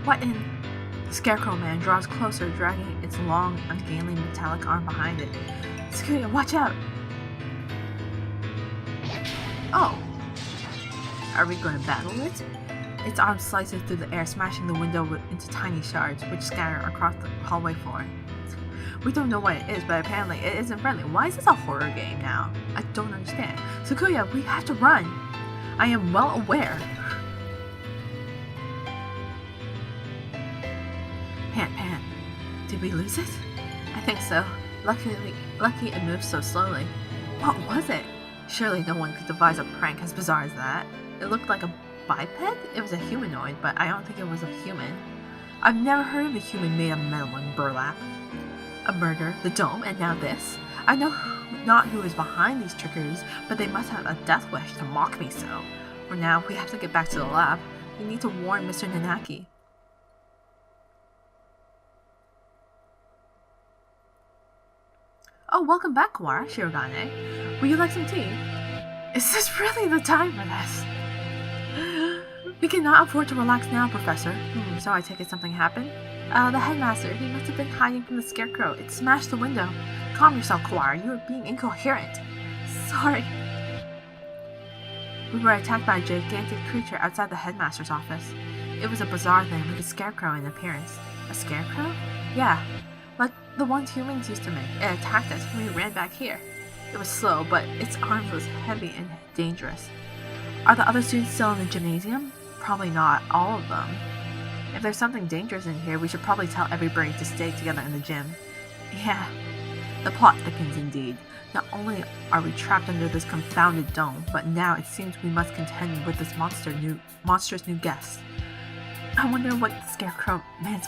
What in? The Scarecrow Man draws closer, dragging its long, ungainly metallic arm behind it. Sakuya, watch out! Oh! Are we going to battle it? Its arm slices through the air, smashing the window into tiny shards, which scatter across the hallway floor. We don't know what it is, but apparently it isn't friendly. Why is this a horror game now? I don't understand. Sakuya, we have to run! I am well aware. Pant. Did we lose it? I think so. Lucky it moved so slowly. What was it? Surely no one could devise a prank as bizarre as that. It looked like a biped? It was a humanoid, but I don't think it was a human. I've never heard of a human made of metal and burlap. A murder, the dome, and now this. I know not who is behind these trickeries, but they must have a death wish to mock me so. For now, we have to get back to the lab. We need to warn Mr. Nanaki. Oh, welcome back, Kawara, Shirogane. Would you like some tea? Is this really the time for this? We cannot afford to relax now, Professor. So I take it something happened? The headmaster, he must have been hiding from the Scarecrow. It smashed the window. Calm yourself, Kawara. You are being incoherent. Sorry. We were attacked by a gigantic creature outside the headmaster's office. It was a bizarre thing, like a scarecrow in appearance. A scarecrow? Yeah, like the ones humans used to make. It attacked us and we ran back here. It was slow, but its arms was heavy and dangerous. Are the other students still in the gymnasium? Probably not all of them. If there's something dangerous in here, we should probably tell everybody to stay together in the gym. Yeah, the plot thickens indeed. Not only are we trapped under this confounded dome, but now it seems we must contend with this monstrous new guest. I wonder what the Scarecrow Man's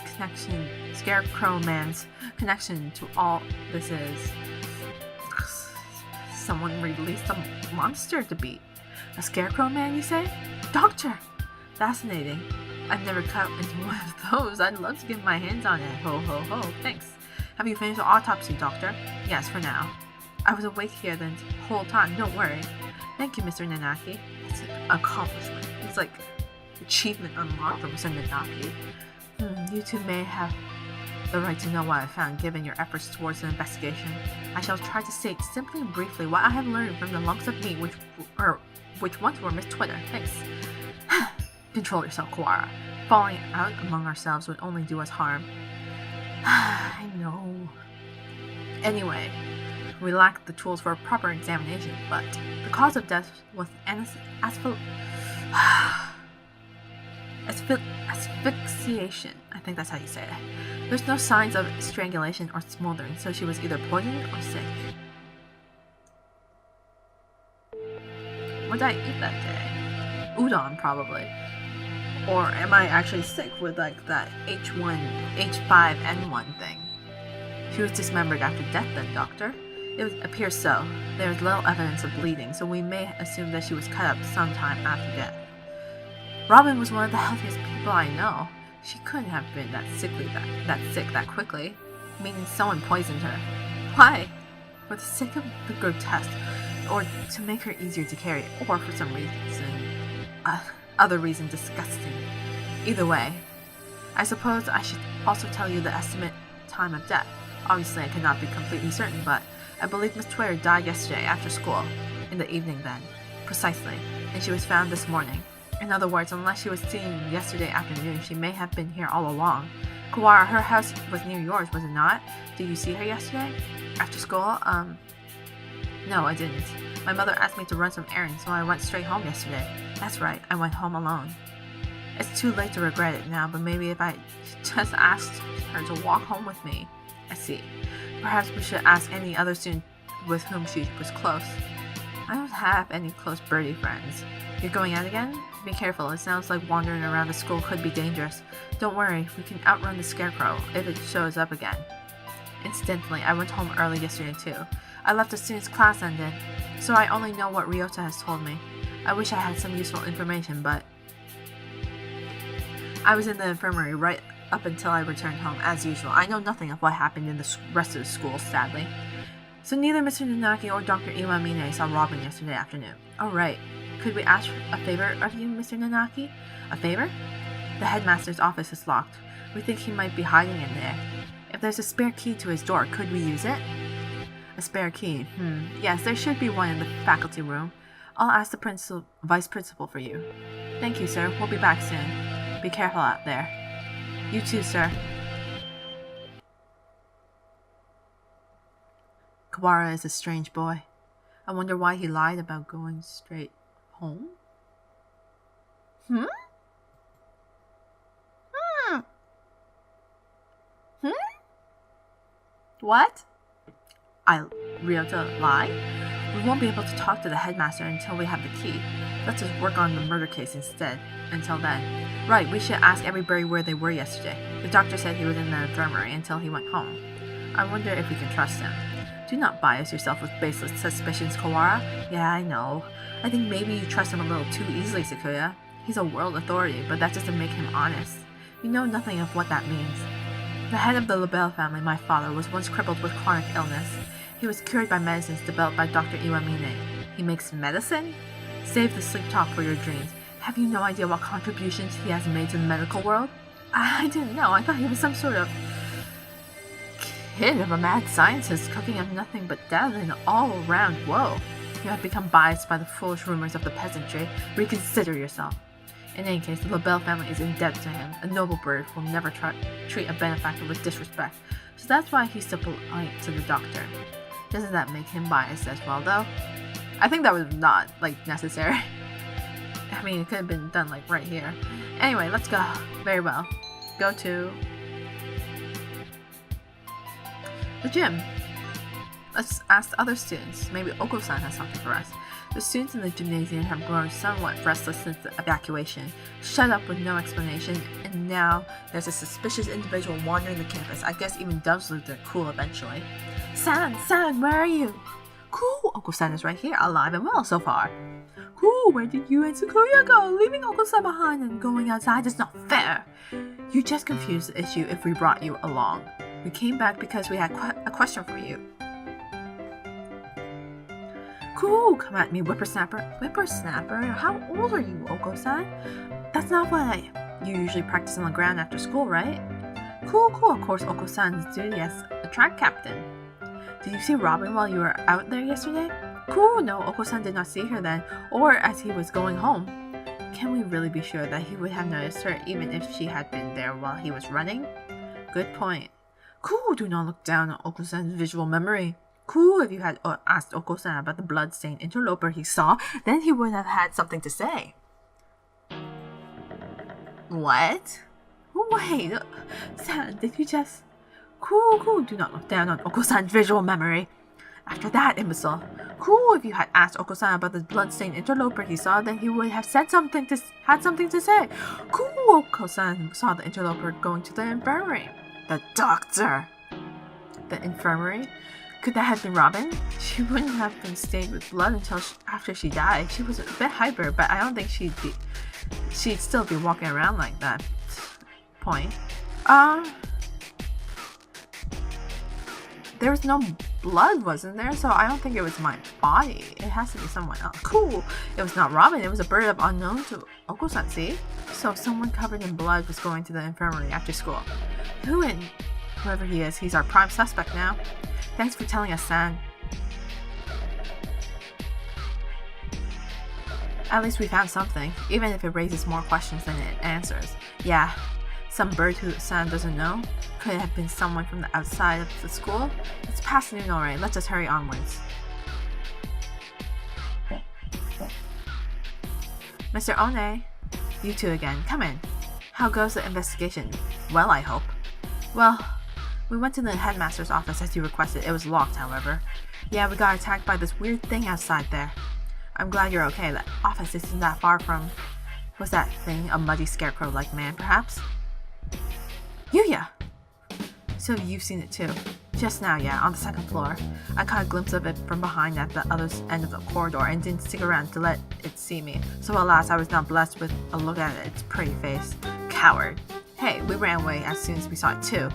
connection to all this is. Someone released a monster to beat. A Scarecrow Man, you say? Doctor! Fascinating. I've never cut into one of those. I'd love to get my hands on it. Ho ho ho. Thanks. Have you finished the autopsy, Doctor? Yes, for now. I was awake here the whole time. Don't worry. Thank you, Mr. Nanaki. It's an accomplishment. It's like achievement unlocked for Mr. Nanaki. You two may have the right to know what I found given your efforts towards the investigation. I shall try to state simply and briefly what I have learned from the lumps of meat which once were Miss Twitter. Thanks. Control yourself, Kawara. Falling out among ourselves would only do us harm. I know. Anyway, we lacked the tools for a proper examination, but the cause of death was asphyxiation. I think that's how you say it. There's no signs of strangulation or smoldering, so she was either poisoned or sick. What did I eat that day? Udon, probably. Or am I actually sick with like that H5N1 thing? She was dismembered after death then, Doctor? It appears so. There is little evidence of bleeding, so we may assume that she was cut up sometime after death. Robin was one of the healthiest people I know. She couldn't have been that sick that quickly, meaning someone poisoned her. Why? For the sake of the grotesque, or to make her easier to carry, or for some other reason disgusting. Either way, I suppose I should also tell you the estimate time of death. Obviously, I cannot be completely certain, but I believe Miss Twitter died yesterday after school. In the evening then. Precisely. And she was found this morning. In other words, unless she was seen yesterday afternoon, she may have been here all along. Kawara, her house was near yours, was it not? Did you see her yesterday? After school? No, I didn't. My mother asked me to run some errands, so I went straight home yesterday. That's right, I went home alone. It's too late to regret it now, but maybe if I just asked her to walk home with me. I see. Perhaps we should ask any other student with whom she was close. I don't have any close birdie friends. You're going out again? Be careful, it sounds like wandering around the school could be dangerous. Don't worry, we can outrun the Scarecrow if it shows up again. Incidentally, I went home early yesterday too. I left as soon as class ended, so I only know what Ryota has told me. I wish I had some useful information, but I was in the infirmary right up until I returned home, as usual. I know nothing of what happened in the rest of the school, sadly. So neither Mr. Nanaki or Dr. Iwamine saw Robin yesterday afternoon. Oh right. Could we ask a favor of you, Mr. Nanaki? A favor? The headmaster's office is locked. We think he might be hiding in there. If there's a spare key to his door, could we use it? A spare key? Yes, there should be one in the faculty room. I'll ask the vice principal for you. Thank you, sir. We'll be back soon. Be careful out there. You too, sir. Kawara is a strange boy. I wonder why he lied about going straight home? What? Ryota lied? We won't be able to talk to the headmaster until we have the key. Let's just work on the murder case instead. Until then. Right, we should ask everybody where they were yesterday. The doctor said he was in the infirmary until he went home. I wonder if we can trust him. Do not bias yourself with baseless suspicions, Kawara. Yeah, I know. I think maybe you trust him a little too easily, Sakuya. He's a world authority, but that doesn't make him honest. You know nothing of what that means. The head of the LaBelle family, my father, was once crippled with chronic illness. He was cured by medicines developed by Dr. Iwamine. He makes medicine? Save the sleep talk for your dreams. Have you no idea what contributions he has made to the medical world? I didn't know. I thought he was some sort of kid of a mad scientist cooking up nothing but death and all-around woe. You have become biased by the foolish rumors of the peasantry. Reconsider yourself. In any case, the LaBelle family is in debt to him. A noble bird will never treat a benefactor with disrespect. So that's why he's so polite to the doctor. Doesn't that make him biased as well, though? I think that was not, necessary. I mean, it could have been done, right here. Anyway, let's go. Very well. Go to the gym. Let's ask the other students. Maybe Oko-san has something for us. The students in the gymnasium have grown somewhat restless since the evacuation, shut up with no explanation, and now there's a suspicious individual wandering the campus. I guess even doves lose their cool eventually. San, where are you? Cool, Oko-san is right here, alive and well so far. Cool, where did you and Sakuya go? Leaving Oko-san behind and going outside is not fair. You just confused the issue if we brought you along. We came back because we had a question for you. Cool, come at me, whippersnapper. Whippersnapper? How old are you, Oko-san? That's not what you usually practice on the ground after school, right? Cool, of course Oko-san's duty as a track captain. Did you see Robin while you were out there yesterday? Cool, no, Oko-san did not see her then, or as he was going home. Can we really be sure that he would have noticed her even if she had been there while he was running? Good point. Cool, do not look down on Oko-san's visual memory. Cool, if you had asked Oko-san about the blood-stained interloper he saw, then he would have had something to say. What? Wait, San, did you just... Cool, do not look down on Oko-san's visual memory. After that, imbecile. Cool, if you had asked Oko-san about the blood-stained interloper he saw, then he would have had something to say. Cool, Oko-san saw the interloper going to the infirmary. The doctor. The infirmary? Could that have been Robin? She wouldn't have been stained with blood until after she died. She was a bit hyper, but I don't think she'd still be walking around like that. Point. There was no blood, wasn't there? So I don't think it was my body. It has to be someone else. Cool. It was not Robin. It was a bird of unknown to Oko-san, see? So someone covered in blood was going to the infirmary after school. Whoever he is, he's our prime suspect now. Thanks for telling us, San. At least we found something, even if it raises more questions than it answers. Yeah, some bird who San doesn't know. Could it have been someone from the outside of the school? It's past noon already. Let's just hurry onwards. Mr. One, you two again. Come in. How goes the investigation? Well, I hope. Well, we went to the headmaster's office as you requested. It was locked, however. Yeah, we got attacked by this weird thing outside there. I'm glad you're okay. The office isn't that far from... Was that thing a muddy scarecrow-like man, perhaps? Yuya! So you've seen it too. Just now, yeah, on the second floor. I caught a glimpse of it from behind at the other end of the corridor and didn't stick around to let it see me. So alas, I was not blessed with a look at its pretty face. Coward. Hey, we ran away as soon as we saw it too.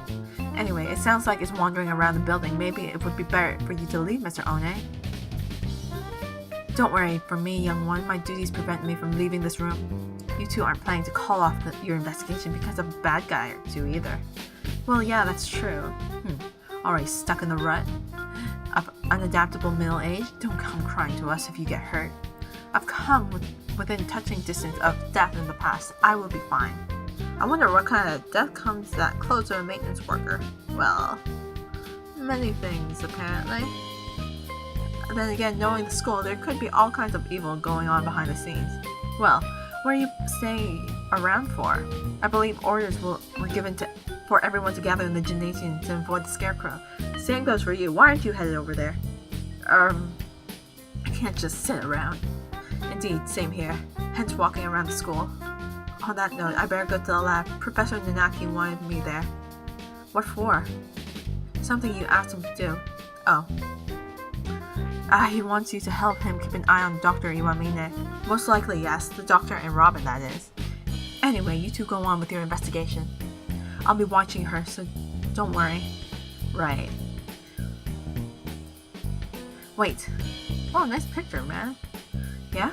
Anyway, it sounds like it's wandering around the building. Maybe it would be better for you to leave, Mr. One. Don't worry, for me, young one, my duties prevent me from leaving this room. You two aren't planning to call off your investigation because of a bad guy or two either. Well, yeah, that's true. Already stuck in the rut of unadaptable middle age? Don't come crying to us if you get hurt. I've come within touching distance of death in the past. I will be fine. I wonder what kind of death comes that close to a maintenance worker. Well, many things, apparently. And then again, knowing the school, there could be all kinds of evil going on behind the scenes. Well, what are you staying around for? I believe orders were given for everyone to gather in the gymnasium to avoid the scarecrow. Same goes for you. Why aren't you headed over there? I can't just sit around. Indeed, same here. Hence walking around the school. On that note, I better go to the lab. Professor Nanaki wanted me there. What for? Something you asked him to do. Oh. He wants you to help him keep an eye on Dr. Iwamine. Most likely, yes. The doctor and Robin, that is. Anyway, you two go on with your investigation. I'll be watching her, so don't worry. Right. Wait. Oh, nice picture, man. Yeah?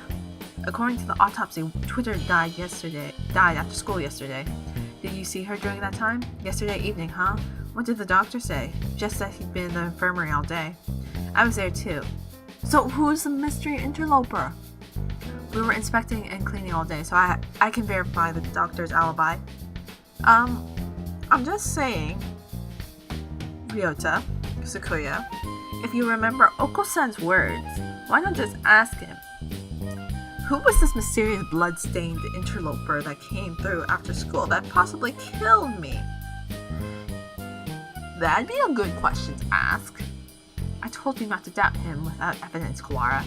According to the autopsy, Twitter died after school yesterday. Did you see her during that time? Yesterday evening, huh? What did the doctor say? Just that he'd been in the infirmary all day. I was there too. So who's the mystery interloper? We were inspecting and cleaning all day, so I can verify the doctor's alibi. I'm just saying, Ryota, Sakuya, if you remember Oko-san's words, why not just ask him? Who was this mysterious blood-stained interloper that came through after school that possibly killed me? That'd be a good question to ask. I told you not to doubt him without evidence, Kawara.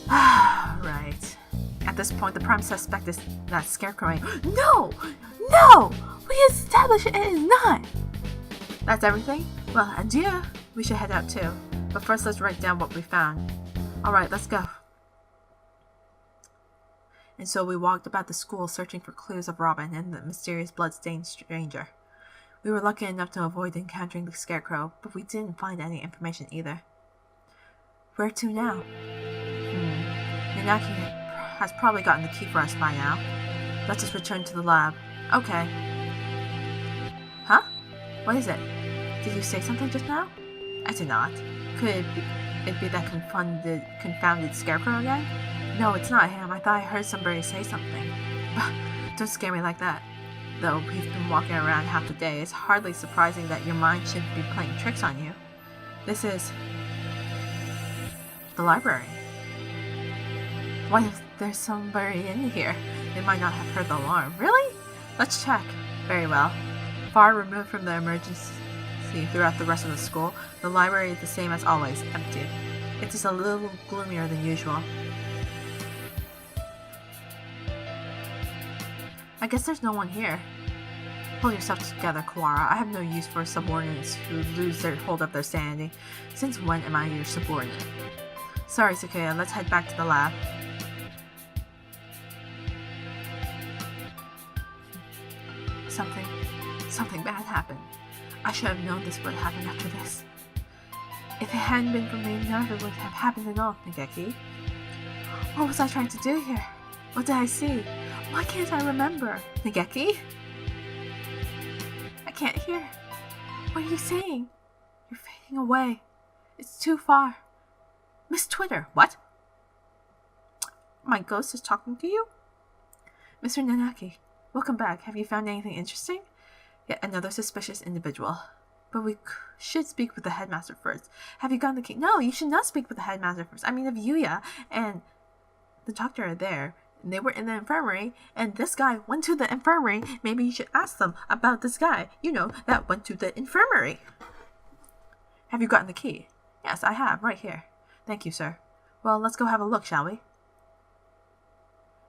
Right. At this point, the prime suspect is that scarecrow. No! No! We established it is not! That's everything? Well, adieu. We should head out too. But first, let's write down what we found. Alright, let's go. And so we walked about the school searching for clues of Robin and the mysterious blood-stained stranger. We were lucky enough to avoid encountering the scarecrow, but we didn't find any information either. Where to now? Nanaki has probably gotten the key for us by now. Let's just return to the lab. Okay. Huh? What is it? Did you say something just now? I did not. Could it be that confounded scarecrow again? No, it's not him. I thought I heard somebody say something. Don't scare me like that. Though we've been walking around half the day, it's hardly surprising that your mind shouldn't be playing tricks on you. This is the library. What if there's somebody in here? They might not have heard the alarm. Really? Let's check. Very well. Far removed from the emergency throughout the rest of the school, the library is the same as always, empty. It's just a little gloomier than usual. I guess there's no one here. Pull yourself together, Kawara. I have no use for subordinates who lose their hold of their sanity. Since when am I your subordinate? Sorry, Sakuya. Let's head back to the lab. Something bad happened. I should have known this would happen after this. If it hadn't been for me, none of it would have happened at all, Nageki. What was I trying to do here? What did I see? Why can't I remember? Nageki? I can't hear. What are you saying? You're fading away. It's too far. Miss Twitter, what? My ghost is talking to you? Mr. Nanaki, welcome back. Have you found anything interesting? Yet another suspicious individual. But we should speak with the headmaster first. Have you gotten the key? No, you should not speak with the headmaster first. I mean, if Yuya and the doctor are there, and they were in the infirmary, and this guy went to the infirmary, maybe you should ask them about this guy, that went to the infirmary. Have you gotten the key? Yes, I have, right here. Thank you, sir. Well, let's go have a look, shall we?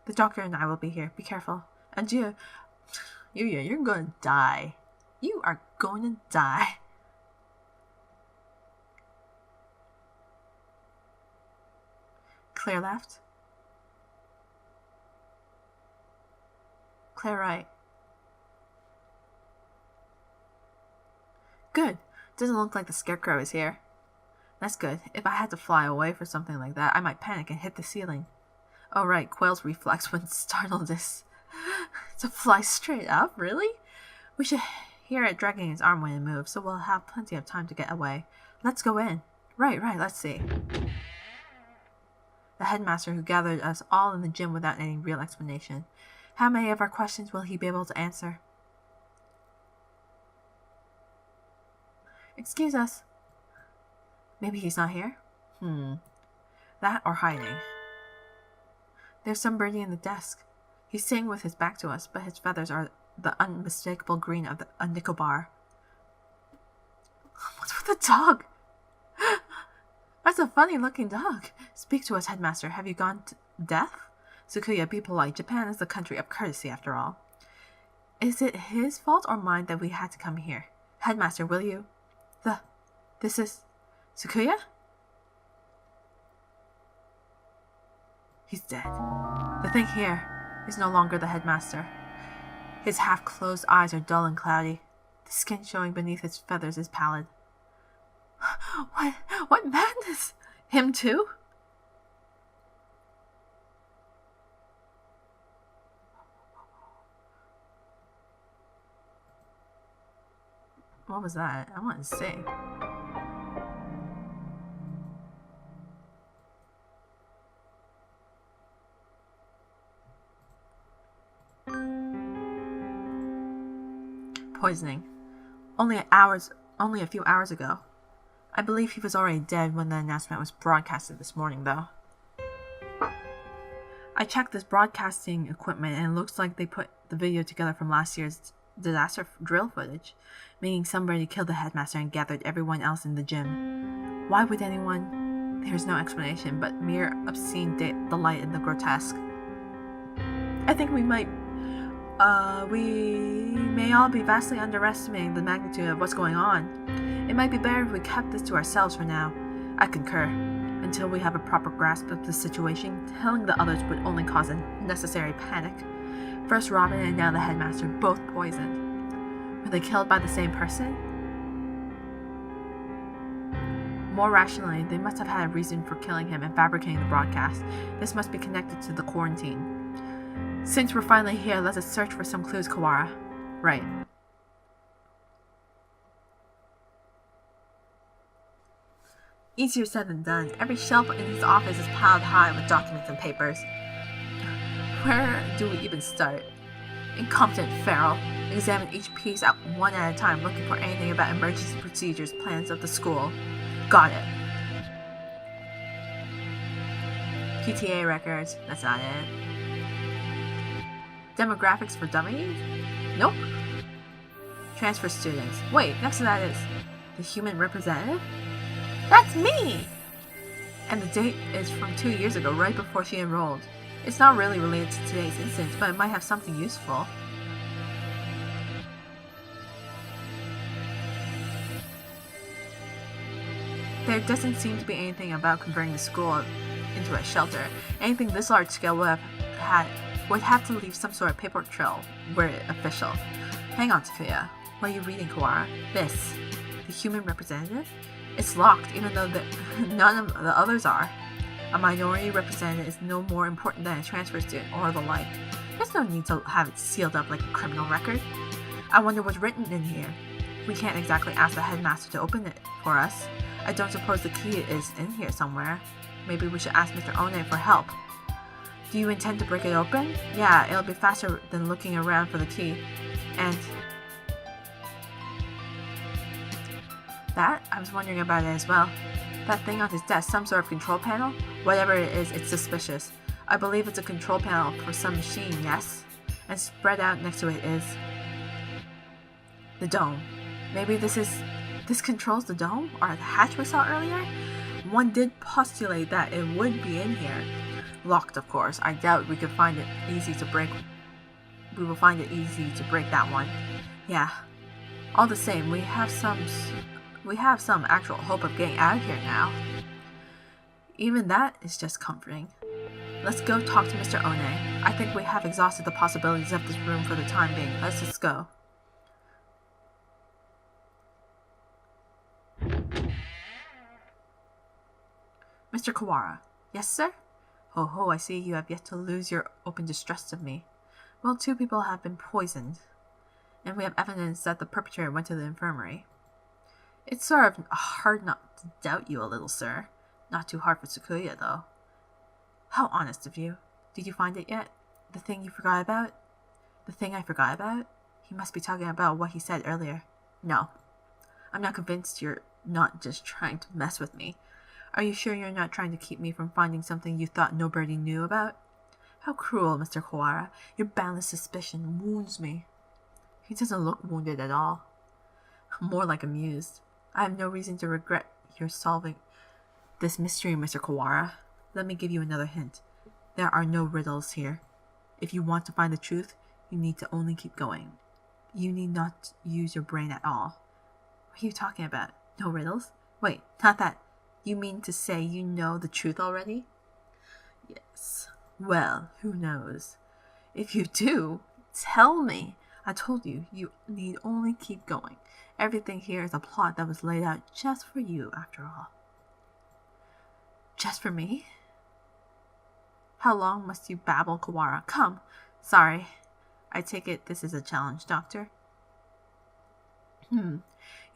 The doctor and I will be here. Be careful. Adieu. Yuya, you're going to die. You are going to die. Clear left. Clear right. Good. Doesn't look like the scarecrow is here. That's good. If I had to fly away for something like that, I might panic and hit the ceiling. Oh right, Quail's reflex when startled is to fly straight up, really? We should hear it dragging his arm when it moves, so we'll have plenty of time to get away. Let's go in. Right, let's see. The headmaster who gathered us all in the gym without any real explanation. How many of our questions will he be able to answer? Excuse us. Maybe he's not here? That or hiding. There's somebody in the desk. He's sitting with his back to us, but his feathers are the unmistakable green of a Nicobar. What's with the dog? That's a funny-looking dog. Speak to us, headmaster. Have you gone deaf? Sakuya, be polite. Japan is the country of courtesy, after all. Is it his fault or mine that we had to come here? Headmaster, will you? This is... Sakuya? He's dead. The thing here is no longer the headmaster. His half-closed eyes are dull and cloudy. The skin showing beneath his feathers is pallid. What madness? Him too? What was that? I want to see. Poisoning. Only a few hours ago. I believe he was already dead when the announcement was broadcasted this morning, though. I checked this broadcasting equipment and it looks like they put the video together from last year's disaster drill footage, meaning somebody killed the headmaster and gathered everyone else in the gym. Why would anyone? There's no explanation, but mere obscene delight in the grotesque. I think we may all be vastly underestimating the magnitude of what's going on. It might be better if we kept this to ourselves for now. I concur. Until we have a proper grasp of the situation, telling the others would only cause unnecessary panic. First Robin and now the headmaster, both poisoned. Were they killed by the same person? More rationally, they must have had a reason for killing him and fabricating the broadcast. This must be connected to the quarantine. Since we're finally here, let us search for some clues, Kawara. Right. Easier said than done. Every shelf in his office is piled high with documents and papers. Where do we even start? Incompetent Farrell. Examine each piece one at a time, looking for anything about emergency procedures, plans of the school. Got it. PTA records. That's not it. Demographics for dummies? Nope. Transfer students. Wait, next to that is the human representative? That's me! And the date is from 2 years ago, right before she enrolled. It's not really related to today's instance, but it might have something useful. There doesn't seem to be anything about converting the school into a shelter. Anything this large scale would have to leave some sort of paper trail were it official. Hang on, Takuya. What are you reading, Kawara? This. The human representative? It's locked, even though none of the others are. A minority representative is no more important than a transfer student or the like. There's no need to have it sealed up like a criminal record. I wonder what's written in here. We can't exactly ask the headmaster to open it for us. I don't suppose the key is in here somewhere. Maybe we should ask Mr. One for help. Do you intend to break it open? Yeah, it'll be faster than looking around for the key. And... that? I was wondering about it as well. That thing on his desk, some sort of control panel? Whatever it is, it's suspicious. I believe it's a control panel for some machine, yes? And spread out next to it is... the dome. Maybe this controls the dome? Or the hatch we saw earlier? One did postulate that it would be in here. Locked, of course. I doubt we could find it easy to break. We will find it easy to break that one. Yeah. All the same, we have some actual hope of getting out of here now. Even that is just comforting. Let's go talk to Mr. One. I think we have exhausted the possibilities of this room for the time being. Let's just go. Mr. Kawara. Yes, sir? Ho ho, I see you have yet to lose your open distrust of me. Well, 2 people have been poisoned, and we have evidence that the perpetrator went to the infirmary. It's sort of hard not to doubt you a little, sir. Not too hard for Sakuya, though. How honest of you. Did you find it yet? The thing you forgot about? The thing I forgot about? He must be talking about what he said earlier. No. I'm not convinced you're not just trying to mess with me. Are you sure you're not trying to keep me from finding something you thought nobody knew about? How cruel, Mr. Kawara. Your boundless suspicion wounds me. He doesn't look wounded at all. More like amused. I have no reason to regret your solving this mystery, Mr. Kawara. Let me give you another hint. There are no riddles here. If you want to find the truth, you need to only keep going. You need not use your brain at all. What are you talking about? No riddles? Wait, not that. You mean to say you know the truth already? Yes. Well, who knows? If you do, tell me. I told you, you need only keep going. Everything here is a plot that was laid out just for you, after all. Just for me? How long must you babble, Kawara? Come. Sorry. I take it this is a challenge, Doctor? You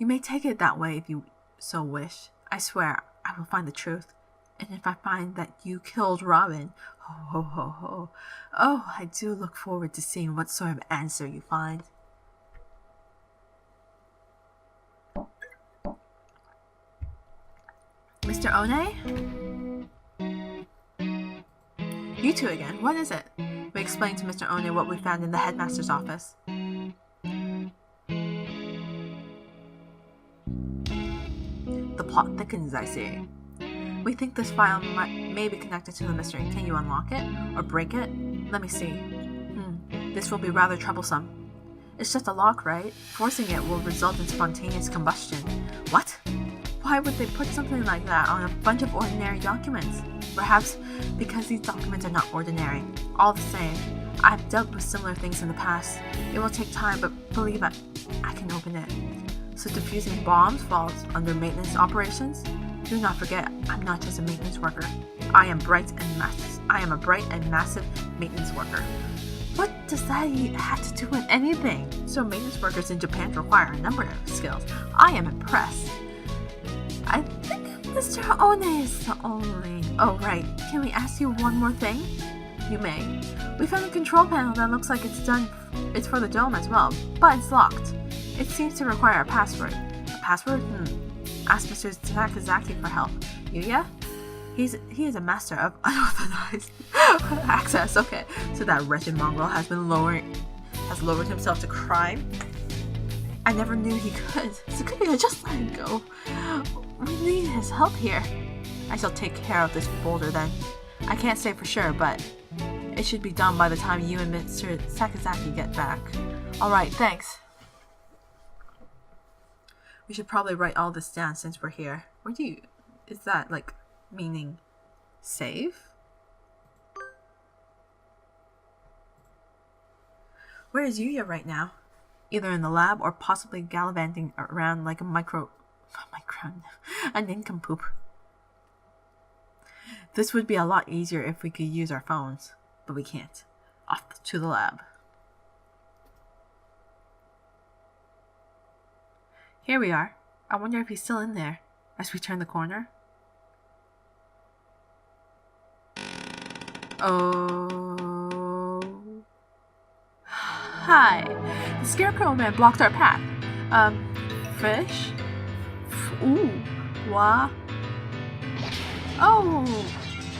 may take it that way if you so wish. I swear, I will find the truth. And if I find that you killed Robin, ho ho ho ho. Oh, I do look forward to seeing what sort of answer you find. Mr. One? You two again. What is it? We explained to Mr. One what we found in the headmaster's office. The plot thickens, I see. We think this file may be connected to the mystery. Can you unlock it? Or break it? Let me see. This will be rather troublesome. It's just a lock, right? Forcing it will result in spontaneous combustion. What? Why would they put something like that on a bunch of ordinary documents? Perhaps because these documents are not ordinary. All the same, I've dealt with similar things in the past. It will take time, but believe it, I can open it. So defusing bombs falls under maintenance operations? Do not forget, I'm not just a maintenance worker. I am a bright and massive maintenance worker. What does that have to do with anything? So maintenance workers in Japan require a number of skills. I am impressed. I think Mr. One is the only... Oh, right. Can we ask you one more thing? You may. We found a control panel that looks like it's for the dome as well, but it's locked. It seems to require a password. A password? Ask Mr. Sakazaki for help. Yuya? He is a master of unauthorized access. Okay, so that wretched mongrel has lowered himself to crime. I never knew he could. Sakuya, just let him go. We need his help here. I shall take care of this boulder then. I can't say for sure, but it should be done by the time you and Mr. Sakazaki get back. Alright, thanks. We should probably write all this down since we're here. Is that like meaning save? Where is Yuya right now? Either in the lab or possibly gallivanting around like a nincompoop. This would be a lot easier if we could use our phones, but we can't. Off to the lab. Here we are. I wonder if he's still in there as we turn the corner. Oh. Hi. The Scarecrow Man blocked our path. Fish? Ooh. Wah. Oh.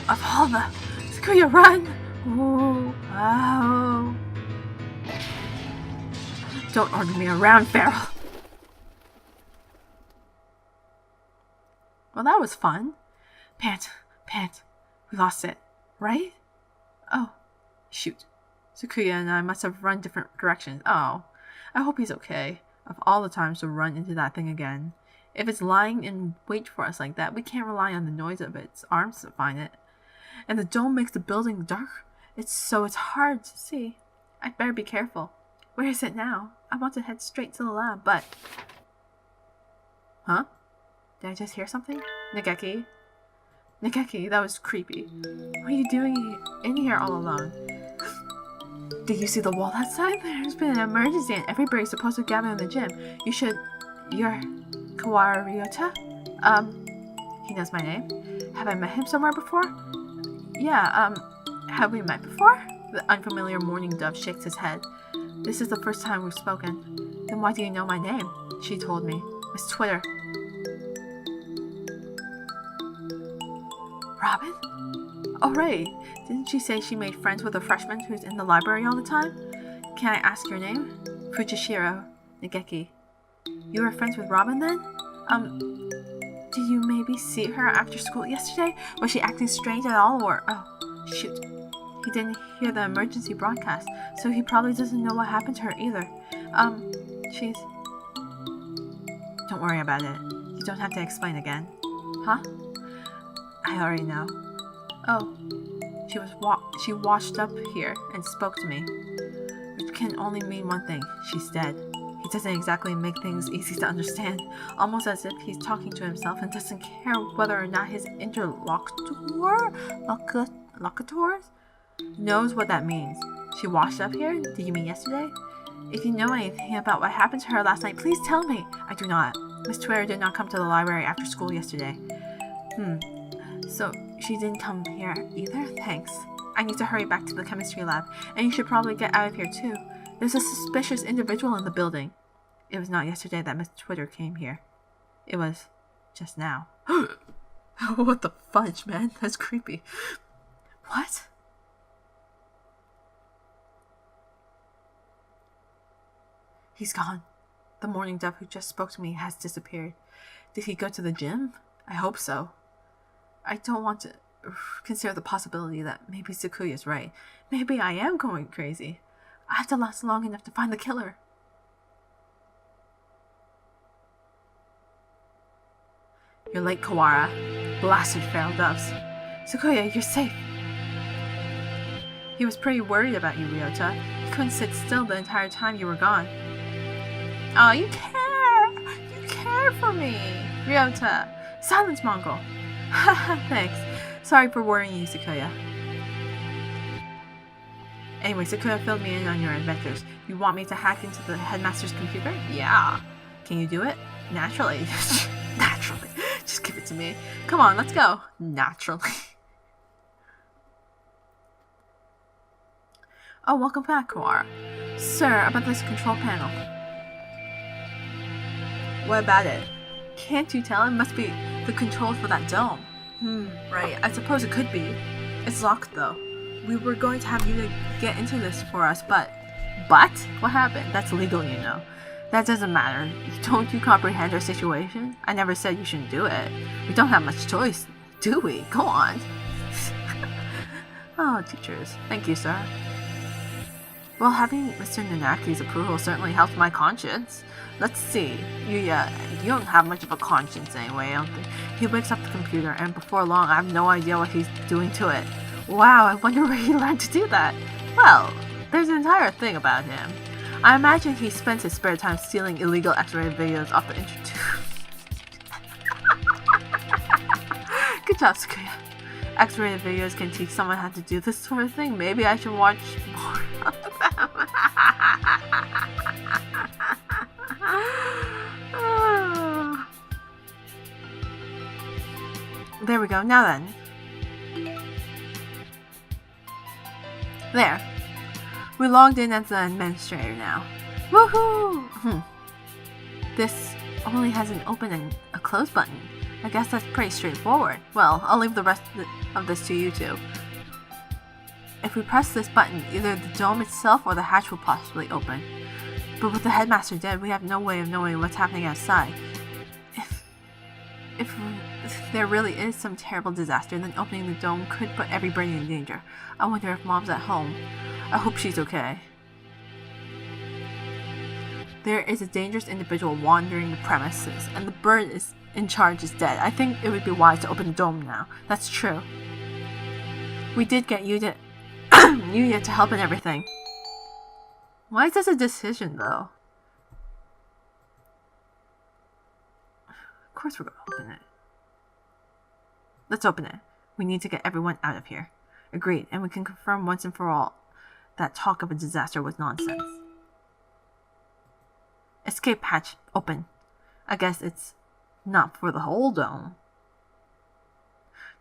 Of all the... Sakuya, run! Ooh. Oh. Don't order me around, Feral. Well, that was fun. Pant. We lost it, right? Oh, shoot. Sakuya and I must have run different directions. Oh, I hope he's okay. Of all the times to run into that thing again. If it's lying in wait for us like that, we can't rely on the noise of its arms to find it. And the dome makes the building dark. It's hard to see. I'd better be careful. Where is it now? I want to head straight to the lab, but... Huh? Did I just hear something? Nageki? Nikeki, that was creepy. What are you doing in here all alone? Did you see the wall outside? There's been an emergency and everybody's supposed to gather in the gym. You're Kawara Ryota? He knows my name. Have I met him somewhere before? Yeah, have we met before? The unfamiliar mourning dove shakes his head. This is the first time we've spoken. Then why do you know my name? She told me. Miss Twitter. Robin? Oh, right. Didn't she say she made friends with a freshman who's in the library all the time? Can I ask your name? Fujishiro Nigeki. You were friends with Robin then? Did you maybe see her after school yesterday? Was she acting strange at all or... Oh, shoot. He didn't hear the emergency broadcast, so he probably doesn't know what happened to her either. She's... Don't worry about it. You don't have to explain again. Huh? I already know. Oh. She washed up here and spoke to me. Which can only mean one thing. She's dead. He doesn't exactly make things easy to understand. Almost as if he's talking to himself and doesn't care whether or not his locutors knows what that means. She washed up here? Did you mean yesterday? If you know anything about what happened to her last night, please tell me. I do not. Miss Twitter did not come to the library after school yesterday. So she didn't come here either? Thanks. I need to hurry back to the chemistry lab, and you should probably get out of here too. There's a suspicious individual in the building. It was not yesterday that Miss Twitter came here. It was just now. What the fudge, man? That's creepy. What? He's gone. The morning dove who just spoke to me has disappeared. Did he go to the gym? I hope so. I don't want to consider the possibility that maybe Sakuya's right. Maybe I am going crazy. I have to last long enough to find the killer. You're late, Kawara. Blasted feral doves. Sakuya, you're safe. He was pretty worried about you, Ryota. He couldn't sit still the entire time you were gone. Oh, you care! You care for me! Ryota! Silence, Mongol! Haha, thanks. Sorry for worrying you, Sakuya. Anyway, Sakuya filled me in on your adventures. You want me to hack into the headmaster's computer? Yeah. Can you do it? Naturally. Naturally. Just give it to me. Come on, let's go. Naturally. Oh, welcome back, Kawara. Sir, about this control panel. What about it? Can't you tell? It must be the controls for that dome. Right. I suppose it could be. It's locked, though. We were going to have you to get into this for us, but... But? What happened? That's legal, you know. That doesn't matter. Don't you comprehend our situation? I never said you shouldn't do it. We don't have much choice, do we? Go on. Oh, teachers. Thank you, sir. Well, having Mr. Nanaki's approval certainly helped my conscience. Let's see. You don't have much of a conscience anyway, I don't think. He wakes up the computer, and before long, I have no idea what he's doing to it. Wow, I wonder where he learned to do that. Well, there's an entire thing about him. I imagine he spends his spare time stealing illegal X-rated videos off the internet. Good job, Sakuya. X-rated videos can teach someone how to do this sort of thing. Maybe I should watch more of them. There we go. Now then. There. We logged in as the administrator now. Woohoo! This only has an open and a close button. I guess that's pretty straightforward. Well, I'll leave the rest of this to you two. If we press this button, either the dome itself or the hatch will possibly open. But with the headmaster dead, we have no way of knowing what's happening outside. If there really is some terrible disaster, then opening the dome could put everybody in danger. I wonder if Mom's at home. I hope she's okay. There is a dangerous individual wandering the premises, and the bird is in charge is dead. I think it would be wise to open the dome now. That's true. We did get Yuya to help and everything. Why is this a decision, though? Of course we're gonna open it. Let's open it. We need to get everyone out of here. Agreed, and we can confirm once and for all that talk of a disaster was nonsense. Escape hatch open. I guess it's not for the whole dome.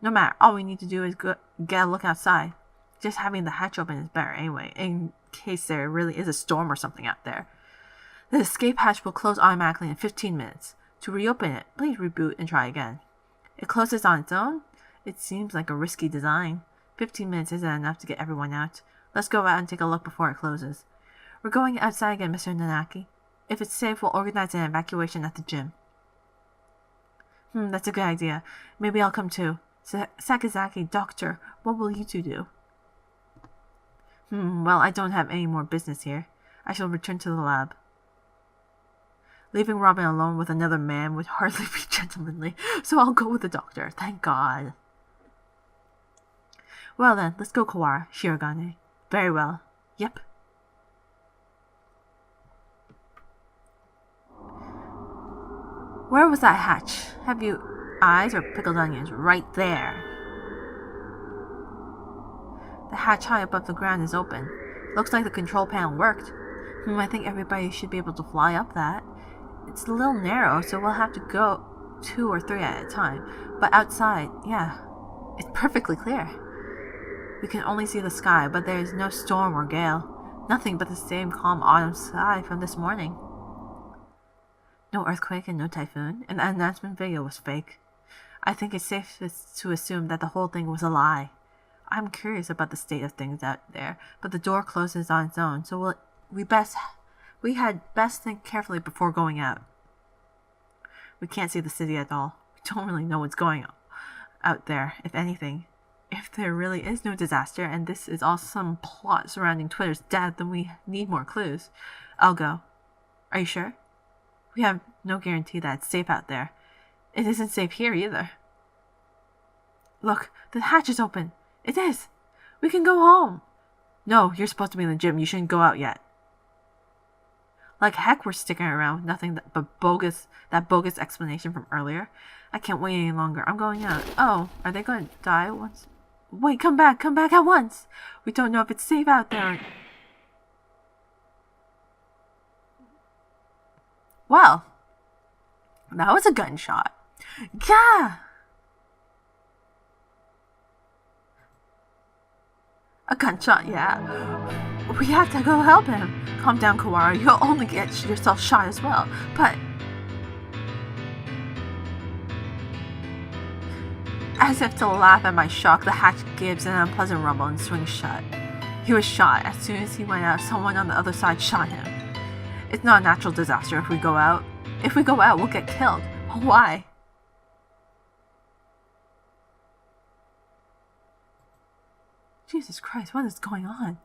No matter, all we need to do is get a look outside. Just having the hatch open is better anyway, in case there really is a storm or something out there. The escape hatch will close automatically in 15 minutes. To reopen it, please reboot and try again. It closes on its own? It seems like a risky design. 15 minutes isn't enough to get everyone out. Let's go out and take a look before it closes. We're going outside again, Mr. Nanaki. If it's safe, we'll organize an evacuation at the gym. That's a good idea. Maybe I'll come too. Sakazaki, Doctor, what will you two do? Well, I don't have any more business here. I shall return to the lab. Leaving Robin alone with another man would hardly be gentlemanly, so I'll go with the doctor. Thank God. Well then, let's go, Kawara. Shirogane. Very well. Yep. Where was that hatch? Have you eyes or pickled onions? Right there. The hatch high above the ground is open. Looks like the control panel worked. I think everybody should be able to fly up that. It's a little narrow, so we'll have to go 2 or 3 at a time. But outside, yeah, it's perfectly clear. We can only see the sky, but there is no storm or gale. Nothing but the same calm autumn sky from this morning. No earthquake and no typhoon, and the announcement video was fake. I think it's safe to assume that the whole thing was a lie. I'm curious about the state of things out there, but the door closes on its own, so we had best think carefully before going out. We can't see the city at all. We don't really know what's going on out there, if anything. If there really is no disaster, and this is all some plot surrounding Twitter's death, then we need more clues. I'll go. Are you sure? We have no guarantee that it's safe out there. It isn't safe here either. Look, the hatch is open. It is. We can go home. No, you're supposed to be in the gym. You shouldn't go out yet. Like heck, we're sticking around with nothing but that bogus explanation from earlier. I can't wait any longer. I'm going out. Oh, are they going to die once? Wait, come back at once. We don't know if it's safe out there. Well, that was a gunshot. Yeah! A gunshot, yeah. We have to go help him. Calm down, Kawara. You'll only get yourself shot as well. But... As if to laugh at my shock, the hatch gives an unpleasant rumble and swings shut. He was shot. As soon as he went out, someone on the other side shot him. It's not a natural disaster if we go out. If we go out, we'll get killed. Why? Jesus Christ, what is going on?